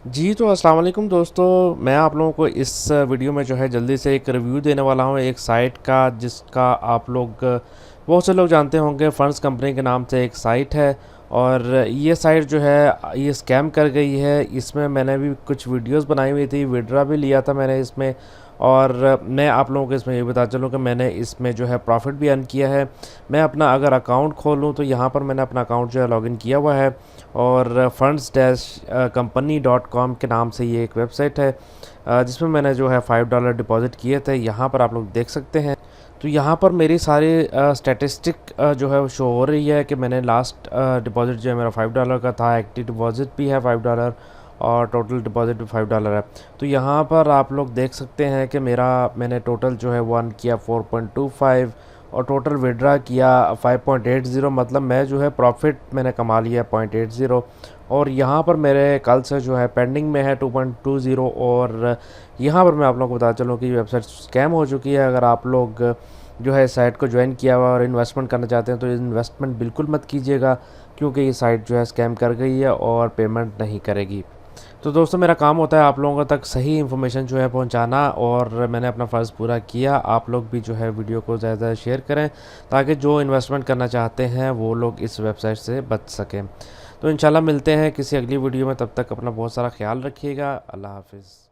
जी, तो अस्सलाम वालेकुम दोस्तों, मैं आप लोगों को इस वीडियो में जो है जल्दी से एक रिव्यू देने वाला हूँ एक साइट का, जिसका आप लोग बहुत से लोग जानते होंगे। फंड्स कंपनी के नाम से एक साइट है और ये साइट जो है ये स्कैम कर गई है। इसमें मैंने भी कुछ वीडियोस बनाई हुई थी, विड्रा भी लिया था मैंने इसमें। और मैं आप लोगों को इसमें ये बता चलूँ कि मैंने इसमें जो है प्रॉफिट भी अर्न किया है। मैं अपना अगर अकाउंट खोलूँ तो यहाँ पर मैंने अपना अकाउंट जो है लॉगिन किया हुआ है और funds dash company dot com के नाम से ये एक वेबसाइट है, जिसमें मैंने जो है $5 डिपॉज़िट किए थे। यहाँ पर आप लोग देख सकते हैं। तो यहाँ पर मेरी सारी स्टैटिस्टिक जो है वो शो हो रही है कि मैंने लास्ट डिपॉज़िट जो है मेरा $5 का था। एक्टिव डिपॉज़िट भी है $5 और टोटल डिपॉज़िट भी $5 है। तो यहाँ पर आप लोग देख सकते हैं कि मैंने टोटल जो है वो अर्न किया 4.25 और टोटल विड्रा किया 5.80। मतलब मैं जो है प्रॉफिट मैंने कमा लिया 0.80। और यहाँ पर मेरे कल से जो है पेंडिंग में है 2.20। और यहाँ पर मैं आप लोगों को बता चलूँ कि वेबसाइट स्कैम हो चुकी है। अगर आप लोग जो है साइट को ज्वाइन किया हुआ और इन्वेस्टमेंट करना चाहते हैं तो इन्वेस्टमेंट बिल्कुल मत कीजिएगा, क्योंकि ये साइट जो है स्कैम कर गई है और पेमेंट नहीं करेगी। तो दोस्तों, मेरा काम होता है आप लोगों तक सही इन्फॉर्मेशन जो है पहुंचाना, और मैंने अपना फ़र्ज़ पूरा किया। आप लोग भी जो है वीडियो को ज़्यादा शेयर करें, ताकि जो इन्वेस्टमेंट करना चाहते हैं वो लोग इस वेबसाइट से बच सकें। तो इंशाल्लाह मिलते हैं किसी अगली वीडियो में। तब तक अपना बहुत सारा ख्याल रखिएगा। अल्लाह हाफिज़।